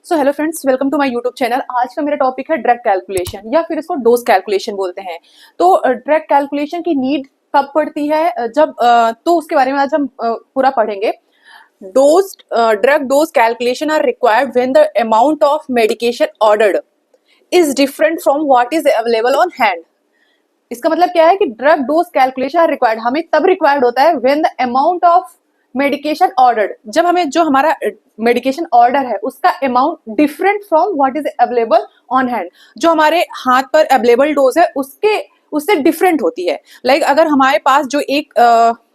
So hello friends, welcome to my YouTube channel. आज का मेरा टॉपिक है ड्रग कैलकुलेशन या फिर इसको डोज कैलकुलेशन बोलते हैं। तो ड्रग कैलकुलेशन की नीड कब पड़ती है, जब तो उसके बारे में आज हम पूरा पढ़ेंगे। Dose drug dose calculation are required when the amount of medication ordered is different from what is available on hand. इसका मतलब क्या है कि drug dose calculation are required हमें तब रिक्वायर्ड होता है when the amount of medication ordered, जब हमें जो हमारा मेडिकेशन ऑर्डर है उसका amount different from what is available on hand. जो हमारे हाथ पर अवेलेबल डोज है उससे डिफरेंट होती है। लाइक अगर हमारे पास जो एक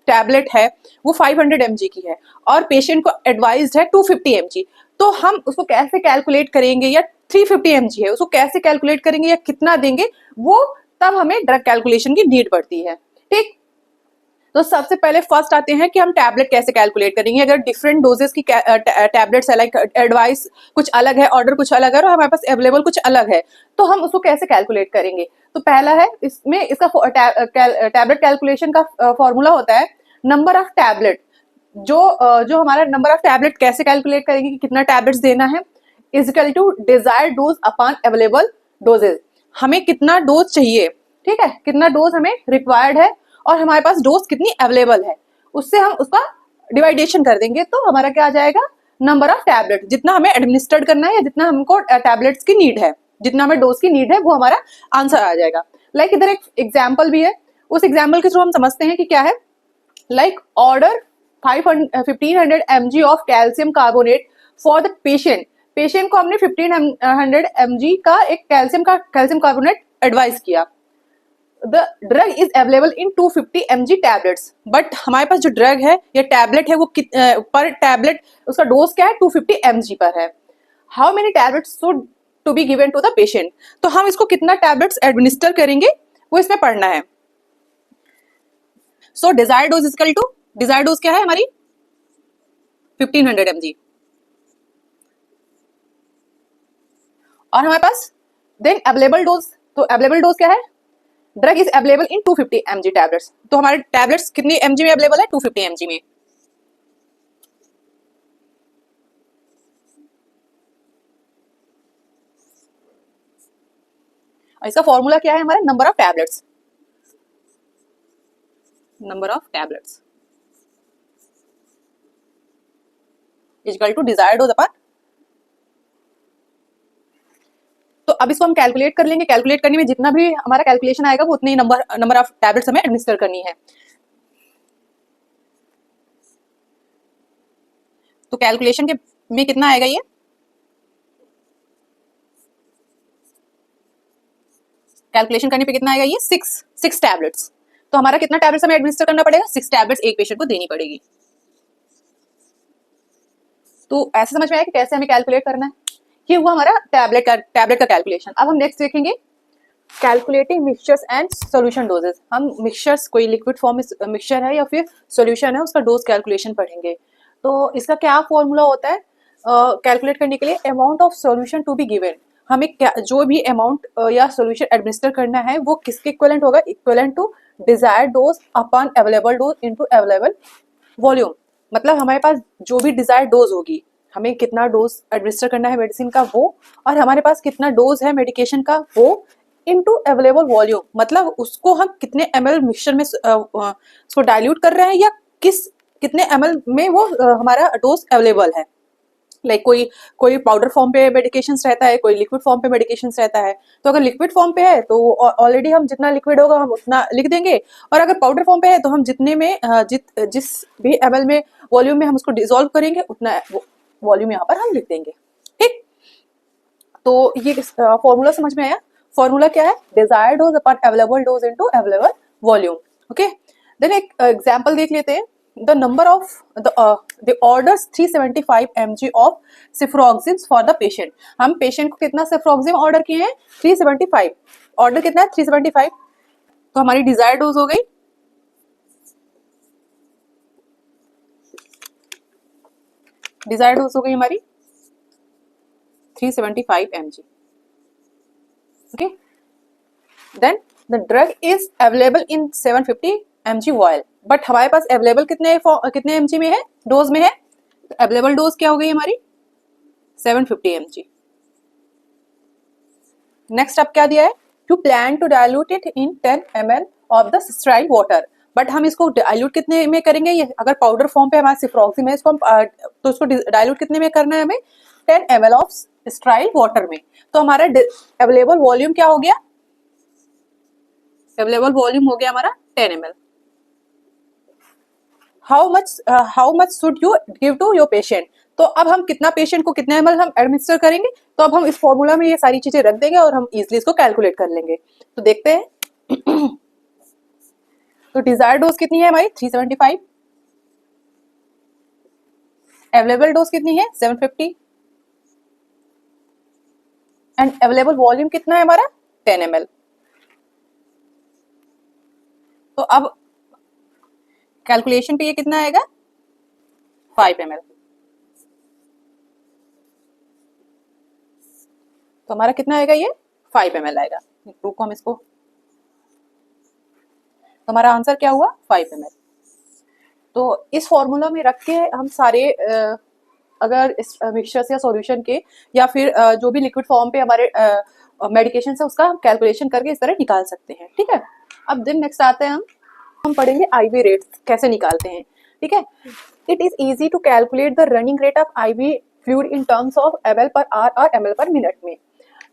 टैबलेट है वो 500 mg की है और पेशेंट को एडवाइज्ड है 250 mg, तो हम उसको कैसे कैलकुलेट करेंगे, या 350 mg है उसको कैसे कैलकुलेट करेंगे या कितना देंगे, वो तब हमें ड्रग कैलकुलेशन की नीड पड़ती है। ठीक, तो सबसे पहले फर्स्ट आते हैं कि हम टैबलेट कैसे कैलकुलेट करेंगे। अगर डिफरेंट डोजेस की टैबलेट्स है, लाइक एडवाइस कुछ अलग है, ऑर्डर कुछ अलग है और हमारे पास अवेलेबल कुछ अलग है, तो हम उसको कैसे कैलकुलेट करेंगे। तो पहला है इसमें इसका टैबलेट कैलकुलेशन का फॉर्मूला होता है नंबर ऑफ टैबलेट। जो हमारा नंबर ऑफ टैबलेट कैसे कैलकुलेट करेंगे कि कितना टैबलेट्स देना है, is equal to desired dose upon available dosages. हमें कितना डोज चाहिए, ठीक है, कितना डोज हमें रिक्वायर्ड है और हमारे पास डोज कितनी अवेलेबल है, उससे हम उसका डिवाइडेशन कर देंगे तो हमारा क्या आ जाएगा, नंबर ऑफ टैबलेट। जितना हमें एडमिनिस्टर्ड करना है या जितना हमको टैबलेट्स की नीड है, जितना हमें डोज की नीड है, वो हमारा आंसर आ जाएगा। लाइक इधर एक एग्जाम्पल भी है, उस एग्जाम्पल के थ्रू हम समझते हैं कि क्या है। Like order 1500 mg of calcium carbonate for the patient. Patient को हमने 1500 mg का एक कैल्शियम कार्बोनेट एडवाइस किया। The drug is available in 250 mg tablets, but हमारे पास जो ड्रग है या टैबलेट है वो पर टैबलेट उसका डोज क्या है, 250 mg पर है। How many tablets should to be given to the patient, तो हम इसको कितना टैबलेट्स एडमिनिस्टर करेंगे वो इसमें पढ़ना है। So desired dose equal to, desired dose क्या है हमारी 1500 mg, और हमारे पास देन अवेलेबल डोज, तो अवेलेबल डोज क्या है, drug is available in 250 mg tablets. तो हमारे टैबलेट्स कितनी mg में अवेलेबल है, 250 mg में। और इसका फॉर्मूला क्या है हमारा, number of tablets, number of tablets equal to desired dose upon. तो अब इसको हम कैलकुलेट कर लेंगे। कैलकुलेट करने में जितना भी हमारा कैलकुलेशन आएगा वो उतने ही नंबर ऑफ टैबलेट्स हमें एडमिनिस्टर करनी है। तो कैलकुलेशन के में कितना आएगा, ये कैलकुलेशन करने पे कितना आएगा, ये सिक्स टैबलेट्स। तो हमारा कितना टैबलेट्स हमें एडमिनिस्टर करना पड़ेगा, 6 टैबलेट्स एक पेशेंट को देनी पड़ेगी। तो ऐसे समझ में आया कि कैसे हमें कैलकुलेट करना है। ये हुआ हमारा टैबलेट का कैलकुलेशन। अब हम नेक्स्ट देखेंगे calculating mixtures and solution doses. हम मिक्सचर्स, कोई लिक्विड फॉर्म में मिक्सचर है या फिर सॉल्यूशन है, उसका डोज कैलकुलेशन पढ़ेंगे। तो इसका क्या फॉर्मूला होता है कैलकुलेट करने के लिए, amount of solution to be given. हमें क्या जो भी अमाउंट या सॉल्यूशन एडमिनिस्टर करना है वो किसके इक्विवेलेंट होगा, equivalent to desired dose upon available dose into available volume. मतलब हमारे पास जो भी डिजायर्ड डोज होगी, हमें कितना डोज एडमिनिस्टर करना है मेडिसिन का वो, और हमारे पास कितना डोज है मेडिकेशन का वो, इनटू अवेलेबल वॉल्यूम। मतलब उसको हम कितने ml मिक्सचर में उसको डाइल्यूट कर रहे हैं या कितने ml में वो हमारा डोज अवेलेबल है। लाइक कोई पाउडर फॉर्म पे मेडिकेशन रहता है, कोई लिक्विड फॉर्म पे मेडिकेशन रहता है। तो अगर लिक्विड फॉर्म पे है तो ऑलरेडी हम जितना लिक्विड होगा हम उतना लिख देंगे, और अगर पाउडर फॉर्म पे है तो हम जितने में जिस भी ml में वॉल्यूम में हम उसको डिसॉल्व करेंगे उतना वॉल्यूम यहाँ पर हम लिख देंगे। ठीक, तो ये फॉर्मूला समझ में आया। फॉर्मूला क्या है, desired dose upon available dose into available volume. Okay, then एक एग्जांपल देख लेते हैं। The number of the orders 375 mg of cifroxime for the patient. हम पेशेंट को कितना सिफ्रोक्सिम ऑर्डर किए हैं, 375। ऑर्डर कितना है, 375। तो हमारी डिजायर्ड डोज हो गई, डिजायर्ड डोज हो गई हमारी 375 mg। Okay, then the drug is available in 750 mg vial, but हमारे पास अवेलेबल कितने mg में है, डोज में है। तो अवेलेबल डोज क्या हो गई हमारी 750 mg। नेक्स्ट अब क्या दिया है, to plan to dilute it in 10 ml of the sterile water. But हम इसको डायल्यूट कितने में करेंगे, ये अगर पाउडर फॉर्म पे हमारा सिफ्रॉक्सिम है, इसको हम तो इसको डायल्यूट कितने में करना है हमें, 10 ml ऑफ स्टेराइल वाटर में। तो हमारा अवेलेबल वॉल्यूम क्या हो गया, अवेलेबल वॉल्यूम हो गया हमारा 10 ml। How much should you give to your patient. तो अब हम कितना पेशेंट को कितना ml हम एडमिनिस्टर करेंगे, तो अब हम इस फॉर्मूला में ये सारी चीजें रख देंगे और हम इजिली इसको कैलकुलेट कर लेंगे। तो देखते हैं तो डिजायर्ड डोज कितनी है हमारी 375, अवेलेबल डोज कितनी है 750 एंड अवेलेबल वॉल्यूम कितना है हमारा 10 ml। तो अब कैलकुलेशन पे ये कितना आएगा 5 ml। तो हमारा कितना आएगा ये 5 ml आएगा। रुको हम इसको, तो हमारा आंसर क्या हुआ 5 ml। तो इस फॉर्मूला में रख के हम सारे अगर इस मिक्सचर्स या सॉल्यूशन के या फिर जो भी लिक्विड फॉर्म पे हमारे मेडिकेशन है उसका हम कैलकुलेशन करके इस तरह निकाल सकते हैं। ठीक है, अब दिन नेक्स्ट आते हैं हम पढ़ेंगे आईवी रेट कैसे निकालते हैं। ठीक है, it is easy to calculate the running rate of IV fluid in terms of ml per hour और ml पर मिनट में।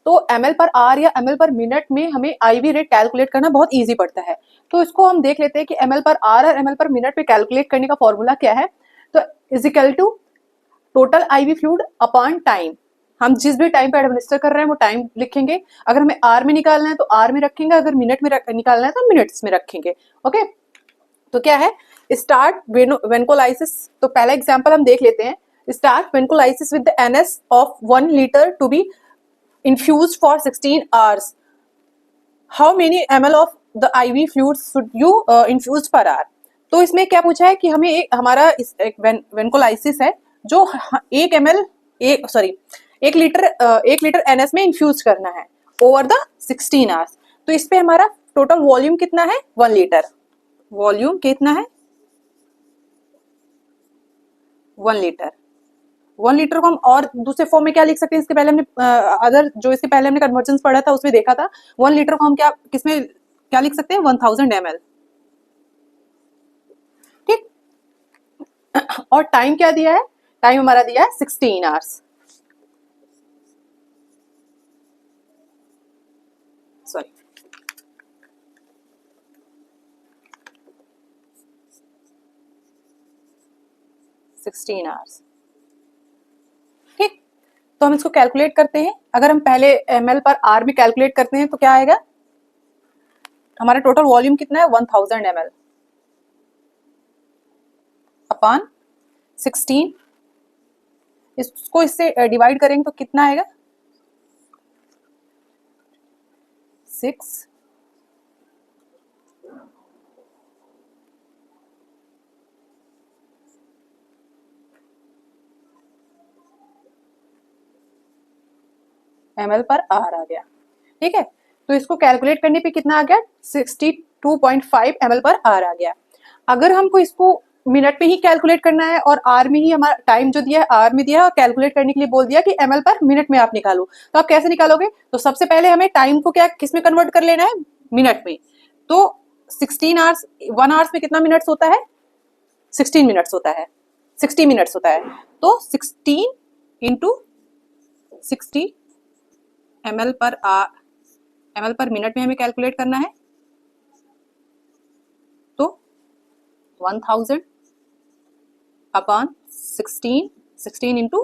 तो ml पर आर या ml पर मिनट में हमें आईवी रेट कैलकुलेट करना बहुत इजी पड़ता है। तो इसको हम देख लेते हैं कि ml पर आर और ml पर मिनट में कैलकुलेट करने का फॉर्मूला क्या है। तो is equal to total IV fluid upon time. हम जिस भी टाइम पे एडमिनिस्टर कर रहे हैं वो टाइम लिखेंगे, अगर हमें आर में निकालना है तो आर में रखेंगे, अगर मिनट में निकालना है तो मिनट्स में रखेंगे। ओके, तो क्या है स्टार्ट वेनकोलाइसिस। तो पहला एग्जांपल हम देख लेते हैं, start venoclysis with the NS of 1 litre to be infused for 16 hours. How many ml of the IV fluid should you infuse per hour? तो इसमें क्या पूछा है कि हमें हमारा वेनकोलाइसिस है जो 1 लीटर एनएस में इन्फ्यूज करना है ओवर द 16 आवर्स। तो इस पे हमारा टोटल वॉल्यूम कितना है 1 लीटर। वॉल्यूम कितना है 1 लीटर। 1 लीटर को हम और दूसरे फॉर्म में क्या लिख सकते हैं, इसके पहले हमने जो इसके पहले हमने कन्वर्जन्स पढ़ा था उसमें देखा था 1 लीटर को हम किसमें क्या लिख सकते हैं 1000 ml। ठीक, और टाइम क्या दिया है, टाइम हमारा दिया है 16 आवर्स। Sorry 16 hours. ठीक, तो हम इसको कैलकुलेट करते हैं। अगर हम पहले ml पर r में कैलकुलेट करते हैं तो क्या आएगा, हमारा टोटल वॉल्यूम कितना है 1000 ml अपॉन 16। इसको इससे डिवाइड करेंगे तो कितना आएगा 6 ml पर आर आ गया। ठीक है, तो इसको कैलकुलेट करने पे कितना आ गया 62.5 ml पर आर आ गया। अगर हमको इसको मिनट में ही कैलकुलेट करना है और आर में ही हमारा टाइम जो दिया है आर में दिया है, कैलकुलेट करने के लिए बोल दिया कि ml पर मिनट में आप निकालो, तो आप कैसे निकालोगे, तो सबसे पहले हमें टाइम को क्या किस में कन्वर्ट कर लेना है मिनट में। तो 16 आवर्स 1 आवर्स में कितना मिनट्स होता है 16 मिनट्स होता है, 60 मिनट्स होता है। तो 16 इंटू 60 ml पर मिनट में हमें कैलकुलेट करना है। तो 1000 अपॉन 16 इंटू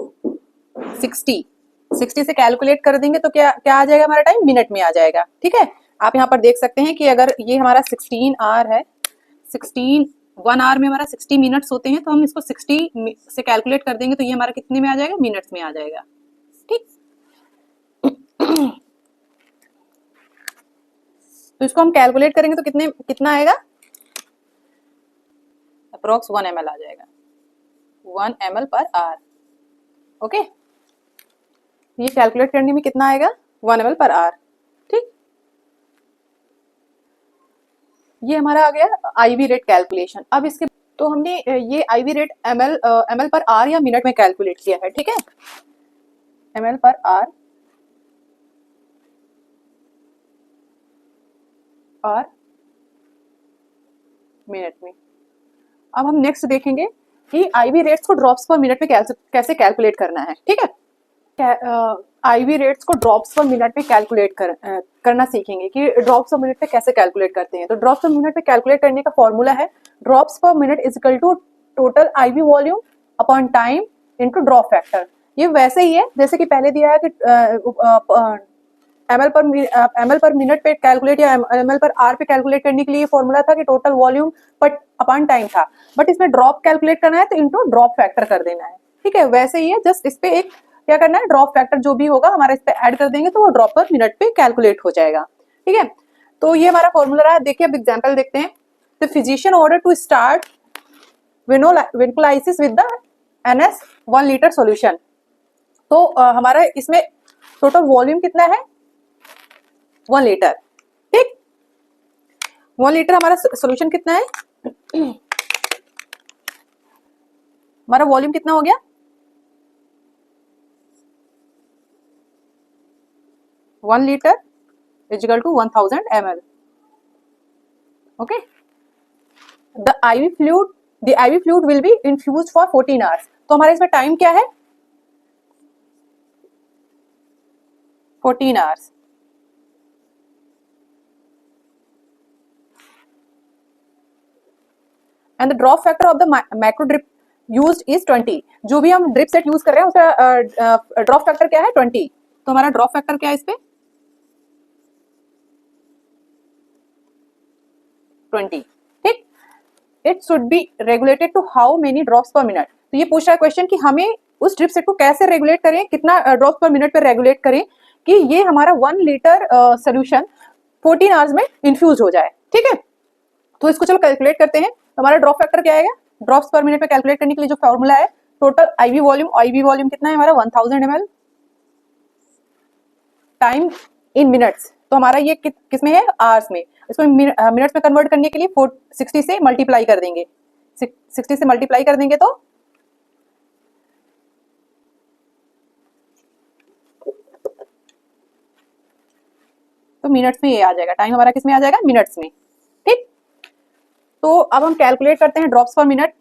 60 से कैलकुलेट कर देंगे तो क्या क्या आ जाएगा हमारा टाइम मिनट में आ जाएगा। ठीक है, आप यहाँ पर देख सकते हैं कि अगर ये हमारा 16 आवर है, 1 आवर में हमारा 60 मिनट्स होते हैं, तो हम इसको 60 से कैलकुलेट कर देंगे तो ये हमारा कितने में आ जाएगा मिनट्स में आ जाएगा। ठीक, तो इसको हम कैलकुलेट करेंगे तो कितना आएगा अप्रोक्स 1 ml आ जाएगा, 1 ml पर आवर। ओके, ये कैलकुलेट करने में कितना आएगा 1 ml पर आवर। ठीक, ये हमारा आ गया आईवी रेट कैलकुलेशन। अब इसके तो हमने ये IV rate ml per hour या मिनट में कैलकुलेट किया है। ठीक है, ml पर r मिनट में। अब हम नेक्स्ट देखेंगे कि आईवी रेट्स को ड्रॉप्स पर मिनट में कैसे कैलकुलेट करना है। ठीक है, आईवी रेट्स को ड्रॉप्स पर मिनट में कैलकुलेट करना सीखेंगे कि ड्रॉप्स पर मिनट पे कैसे कैलकुलेट करते हैं। तो ड्रॉप्स पर मिनट पे कैलकुलेट करने का फॉर्मूला है drops per minute is equal to total IV volume upon time into drop factor. ये वैसे ही है जैसे कि पहले दिया है कि एमएल पर मिनट पे कैलकुलेट या एमएल पर आर पे कैलकुलेट करने के लिए फॉर्मूला था कि total volume but upon time था, बट इसमें ड्रॉप कैलकुलेट करना है तो इनटू ड्रॉप फैक्टर कर देना है। ठीक है, वैसे ही है, जस्ट इस पे एक क्या करना है, ड्रॉप फैक्टर जो भी होगा हमारा इस पे ऐड कर देंगे तो वो ड्रॉप पर मिनट पे कैलकुलेट हो जाएगा। ठीक है, तो ये हमारा फॉर्मूला रहा। देखिए अब एग्जाम्पल देखते हैं। The physician order to start venoclysis with the NS 1 litre solution. तो हमारा इसमें टोटल वॉल्यूम कितना है, 1 लीटर। ठीक, 1 लीटर हमारा सॉल्यूशन कितना है, हमारा वॉल्यूम कितना हो गया, 1 litre is equal to 1000 ml। Okay, the IV fluid will be infused for 14 hours. तो हमारे इसमें टाइम क्या है, 14 hours. And the drop factor of the macro drip used is 20। जो भी हम ड्रिप सेट यूज कर रहे हैं उसका ड्रॉप फैक्टर क्या है, 20। तो हमारा ड्रॉप फैक्टर क्या है इस पे, 20। ठीक, it should be regulated to how many drops per minute. तो ये पूछ रहा है क्वेश्चन कि हमें उस ड्रिप सेट को कैसे रेगुलेट करें, कितना ड्रॉप्स पर मिनट पर रेगुलेट करें कि ये हमारा 1 लीटर सोल्यूशन 14 आवर्स में इन्फ्यूज हो जाए। ठीक है, तो इसको चलो कैलकुलेट करते हैं। तो हमारा ड्रॉप फैक्टर क्या आएगा, ड्रॉप्स पर मिनट पे कैलकुलेट करने के लिए जो फॉर्मूला है टोटल आईवी वॉल्यूम कितना है हमारा 1000 ml, टाइम इन मिनट्स। तो हमारा ये किस में है, आवर्स में। इसको मिनट्स में कन्वर्ट करने के लिए 60 से मल्टीप्लाई कर देंगे, 60 से मल्टीप्लाई कर देंगे तो मिनट्स में ये आ जाएगा, टाइम हमारा किस में आ जाएगा, मिनट्स में। ठीक, तो अब हम कैलकुलेट करते हैं drops per minute.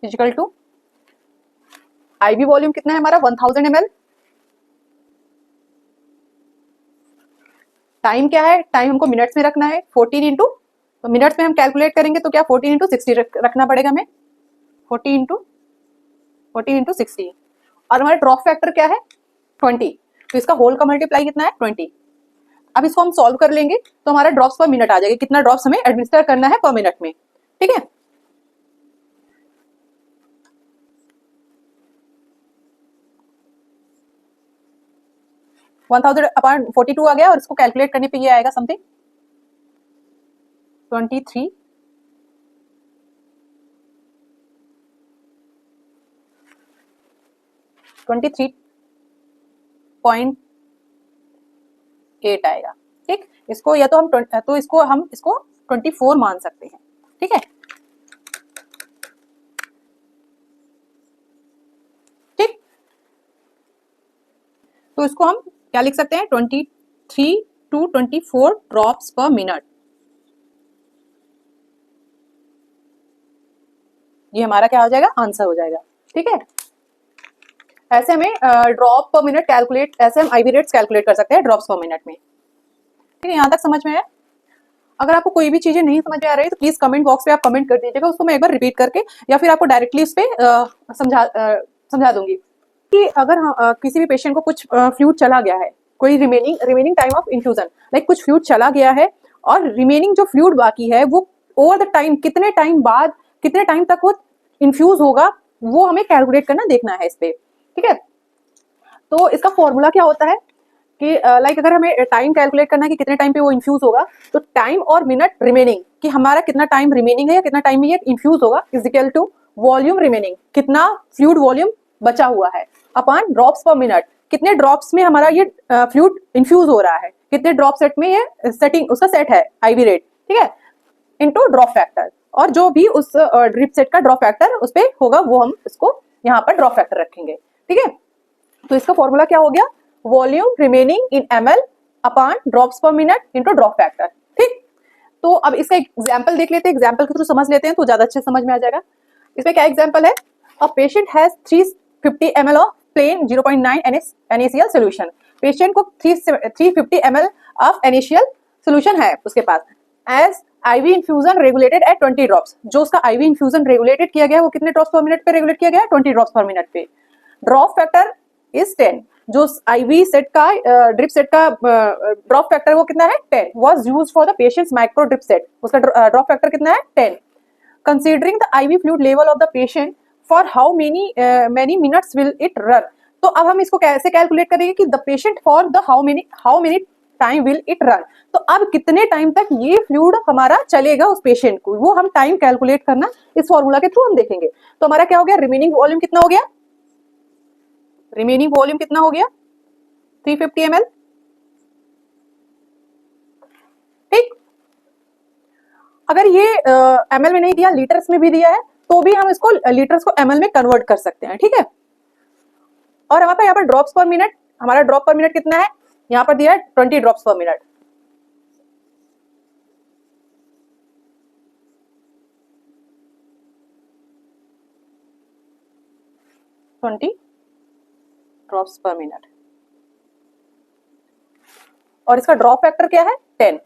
Equal to IV volume कितना है हमारा 1000 ml, टाइम क्या है, टाइम हमको मिनट्स में रखना है 14 इंटू, तो मिनट्स में हम कैलकुलेट करेंगे तो क्या 14 इंटू 60 रखना पड़ेगा हमें, 14 इंटू 60। और हमारा ड्रॉप फैक्टर क्या है 20, तो इसका होल का मल्टीप्लाई कितना है 20। अब इसको हम सॉल्व कर लेंगे तो हमारा ड्रॉप्स पर मिनट आ जाएगा, कितना ड्रॉप्स हमें एडमिनिस्टर करना है पर मिनट में। ठीक है, वन 1000/42 आ गया और इसको कैलकुलेट करने पे ये आएगा समथिंग 23.8 आएगा। ठीक, इसको या तो हम इसको 24 मान सकते हैं। ठीक है, ठीक, तो इसको हम क्या लिख सकते हैं, 23 to 24 ड्रॉप्स पर मिनट। ये हमारा क्या हो जाएगा, आंसर हो जाएगा। ठीक है, ऐसे हमें ड्रॉप पर मिनट कैलकुलेट, ऐसे हम आईवी रेट्स कैलकुलेट कर सकते हैं ड्रॉप्स पर मिनट में। ठीक है, यहाँ तक समझ में है। अगर आपको कोई भी चीजें नहीं समझ में आ रही तो प्लीज कमेंट बॉक्स पे आप कमेंट कर दीजिएगा, उसको मैं एक बार रिपीट करके या फिर आपको डायरेक्टली उस पर समझा दूंगी। कि अगर किसी भी पेशेंट को कुछ फ्लूइड चला गया है, कोई remaining time of infusion, like कुछ फ्लूइड चला गया है और रिमेनिंग जो फ्लूइड बाकी है वो ओवर द टाइम कितने टाइम बाद, कितने टाइम तक वो इन्फ्यूज होगा, वो हमें कैलकुलेट करना, देखना है इस पे। ठीक है, तो इसका फॉर्मूला क्या होता है कि लाइक अगर हमें टाइम कैलकुलेट करना है कि कितने टाइम पे वो इन्फ्यूज होगा, तो टाइम और मिनट रिमेनिंग, कि हमारा कितना टाइम रिमेनिंग है या कितना टाइम में ये इन्फ्यूज होगा, is equal to volume remaining, कितना फ्लूइड वॉल्यूम बचा हुआ है, अपॉन ड्रॉप्स पर मिनट, कितने ड्रॉप्स में हमारा ये फ्लूइड इन्फ्यूज हो रहा है, कितने ड्रॉप सेट में ये सेटिंग उसका सेट है आईवी रेट। ठीक है, इनटू ड्रॉप फैक्टर। और जो भी उस ड्रिप सेट का ड्रॉप फैक्टर उस पर होगा वो हम इसको यहाँ पर ड्रॉप फैक्टर रखेंगे। ठीक है, तो इसका फॉर्मूला क्या हो गया, volume remaining in ml upon drops per minute into drop factor. ठीक, तो अब इसका एग्जांपल देख लेते हैं, एग्जांपल के थ्रू समझ लेते हैं तो ज्यादा अच्छे समझ में आ जाएगा। इसमें क्या एग्जांपल है, a patient has 350 ml of plain 0.9 NaCl solution. Patient को 350 ml ऑफ NaCl सॉल्यूशन है उसके पास, as IV infusion regulated at 20 drops. जो उसका IV इन्फ्यूजन रेगुलेटेड किया गया है वो कितने ड्रॉप्स पर मिनट पे रेगुलेट किया गया है, 20 ड्रॉप्स पर मिनट पे। ड्रॉप फैक्टर इज 10, जो IV सेट का ड्रिप सेट का ड्रॉप फैक्टर वो कितना है, 10 was used for the patients micro drip set, उसका ड्रॉप फैक्टर कितना है, 10। Considering the IV fluid level of the patient for how many minutes will it run. तो अब हम इसको कैसे कैलकुलेट करेंगे कि the patient for the how many time will it run. तो अब कितने टाइम तक ये फ्लूइड हमारा चलेगा उस पेशेंट को, वो हम टाइम कैलकुलेट करना इस फॉर्मूला के थ्रू हम देखेंगे। तो हमारा क्या हो गया, रिमेनिंग वॉल्यूम कितना हो गया, रिमेनिंग वॉल्यूम कितना हो गया, 350 ml। ठीक, अगर ये ml में नहीं दिया, लीटर्स में भी दिया है तो भी हम इसको लीटर्स को ml में कन्वर्ट कर सकते हैं। ठीक है, और हमारे यहाँ पर ड्रॉप्स पर मिनट, हमारा ड्रॉप पर मिनट कितना है, यहाँ पर दिया है 20 drops per minute. Drops per minute, और इसका ड्रॉप फैक्टर क्या है, 10।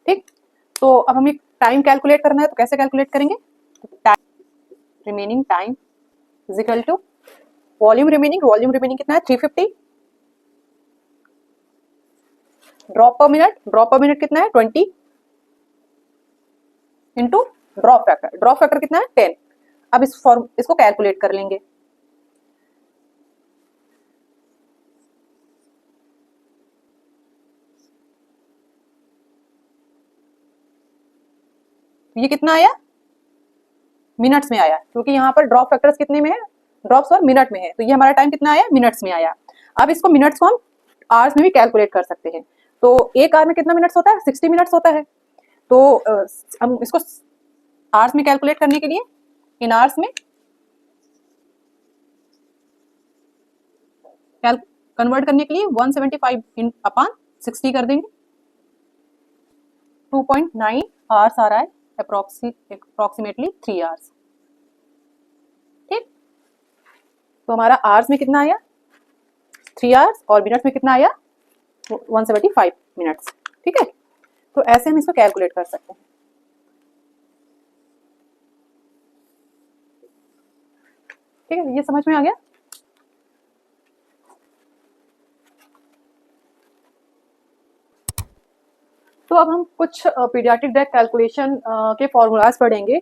ठीक, तो अब हमें टाइम कैलकुलेट करना है, तो कैसे कैलकुलेट करेंगे, remaining time is equal to volume remaining, volume remaining कितना है 350, ड्रॉप पर मिनट कितना है 20 इंटू ड्रॉप फैक्टर कितना है 10। अब इसको कैलकुलेट कर लेंगे। ये कितना आया, मिनट्स में आया, क्योंकि यहाँ पर ड्रॉप फैक्टर्स कितने में है, ड्रॉप्स और मिनट में है, तो ये हमारा टाइम कितना आया, मिनट्स में आया। अब इसको मिनट्स को हम आवर्स में भी कैलकुलेट कर सकते हैं। तो एक आवर में कितना मिनट्स होता है, 60 मिनट्स होता है। तो हम इसको आवर्स में कैलकुलेट करने के लिए इन आवर्स में कन्वर्ट करने के लिए 175 अपॉन 60 कर देंगे, 2.9 आवर्स आ रहा है, अप्रोक्सीमेटली 3 आवर्स। ठीक, तो हमारा आवर्स में कितना आया, 3 आवर्स, और मिनट्स में कितना आया, 175 मिनट्स। ठीक है, तो ऐसे हम इसको कैलकुलेट कर सकते हैं। ठीक है, ये समझ में आ गया। तो अब हम कुछ पीडियाट्रिक ड्रग कैलकुलेशन के फॉर्मूलाज पढ़ेंगे।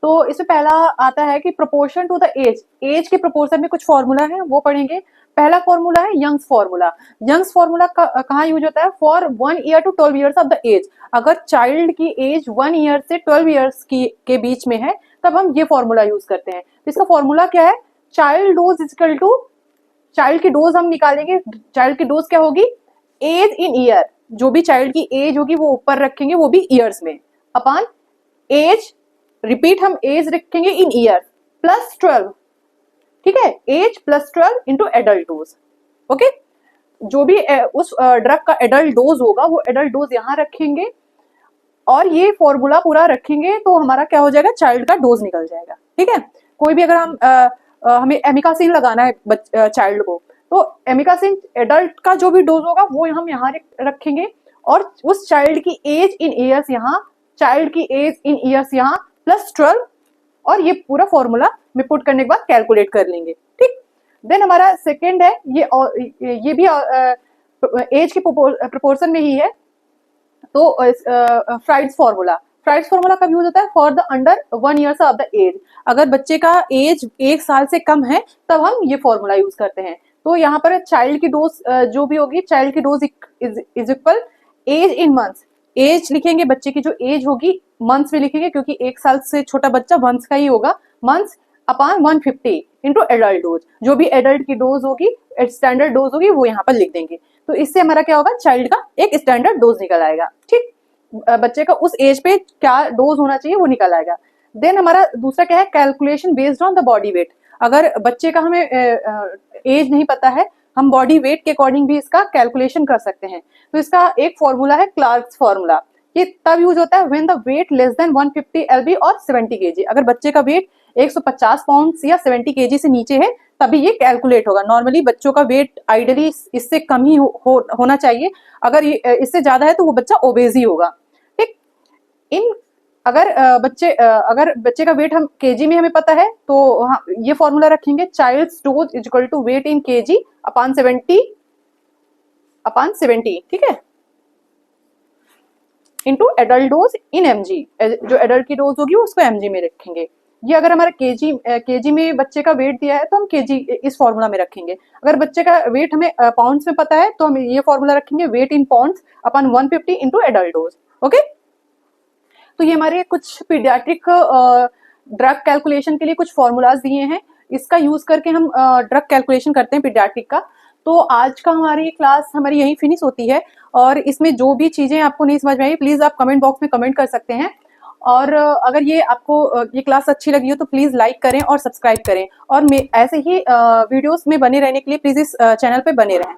तो इसमें पहला आता है कि proportion to the age, age के प्रोपोर्शन में कुछ फॉर्मूला है वो पढ़ेंगे। पहला फॉर्मूला है यंग्स फॉर्मूला। यंग्स फॉर्मूला कहाँ यूज होता है, for 1 year to 12 years of the age. अगर चाइल्ड की एज 1 ईयर से 12 ईयर्स की के बीच में है तब हम ये फॉर्मूला यूज करते हैं। तो इसका फॉर्मूला क्या है, child dose equal to, child की डोज हम निकालेंगे, चाइल्ड की डोज क्या होगी, एज इन ईयर, जो भी चाइल्ड की एज होगी वो ऊपर रखेंगे, वो भी ईयर्स में, अपॉन एज, रिपीट हम एज रखेंगे इन ईयर, प्लस 12। ठीक है, age plus 12 into adult dose. Okay, जो भी उस ड्रग का एडल्ट डोज होगा वो एडल्ट डोज यहाँ रखेंगे, और ये फॉर्मूला पूरा रखेंगे तो हमारा क्या हो जाएगा, चाइल्ड का डोज निकल जाएगा। ठीक है, कोई भी अगर हम हमें एमिकासिन लगाना है चाइल्ड को, तो एमिकासिन एडल्ट का जो भी डोज होगा वो हम यहाँ रखेंगे, और उस चाइल्ड की एज इन ईयर्स यहाँ, चाइल्ड की एज इन ईयर्स यहाँ, प्लस 12, और ये पूरा फॉर्मूला में पुट करने के बाद कैलकुलेट कर लेंगे। ठीक, देन हमारा सेकेंड है, ये भी एज के प्रोपोर्शन में ही है। तो फ्राइड्स फॉर्मूला कब यूज होता है, for the under 1 years of the age. अगर बच्चे का एज 1 साल से कम है तब हम ये फॉर्मूला यूज करते हैं। तो यहाँ पर चाइल्ड की डोज जो भी होगी, चाइल्ड की dose is equal age in months, age लिखेंगे, बच्चे की जो एज होगी मंथ्स में लिखेंगे, क्योंकि 1 साल से छोटा बच्चा मंथ्स का ही होगा, months upon 150 into adult dose. जो भी एडल्ट की डोज होगी, स्टैंडर्ड डोज होगी, वो यहाँ पर लिख देंगे। तो इससे हमारा क्या होगा, चाइल्ड का एक स्टैंडर्ड डोज निकल आएगा। ठीक, बच्चे का उस एज पे क्या डोज होना चाहिए वो निकल आएगा। देन हमारा दूसरा क्या है, calculation based on the body weight. अगर बच्चे का हमें एज नहीं पता है, हम बॉडी वेट के अकॉर्डिंग भी इसका कैलकुलेशन कर सकते हैं। तो इसका एक फॉर्मूला है, क्लार्क्स फॉर्मूला। ये तब यूज होता है when the weight less than 150 lb और 70 kg। अगर बच्चे का वेट 150 पाउंड या 70 kg से नीचे है तभी ये कैलकुलेट होगा। नॉर्मली बच्चों का वेट आइडियली इससे कम ही होना चाहिए। अगर इससे ज्यादा है तो वो बच्चा ओबेज ही होगा। ठीक, इन अगर बच्चे का वेट हम केजी में हमें पता है तो ये फॉर्मूला रखेंगे, child's dose is equal to weight in kg upon 70। ठीक है, into adult dose in mg. जो एडल्ट की डोज होगी उसको एमजी में रखेंगे। ये अगर हमारा केजी में बच्चे का वेट दिया है तो हम केजी इस फॉर्मूला में रखेंगे। अगर बच्चे का वेट हमें पाउंड्स में पता है तो हम ये फॉर्मूला रखेंगे, weight in pounds upon 150 into adult dose. Okay, तो ये हमारे कुछ पीडियाट्रिक ड्रग कैलकुलेशन के लिए कुछ फॉर्मूलाज दिए हैं। इसका यूज करके हम ड्रग कैलकुलेशन करते हैं पीडियाट्रिक का। तो आज का हमारी क्लास हमारी यही फिनिश होती है। और इसमें जो भी चीजें आपको नहीं समझ में आई प्लीज आप कमेंट बॉक्स में कमेंट कर सकते हैं। और अगर ये आपको ये क्लास अच्छी लगी हो तो प्लीज लाइक करें और सब्सक्राइब करें। और ऐसे ही वीडियोस में बने रहने के लिए प्लीज इस चैनल पे बने रहें।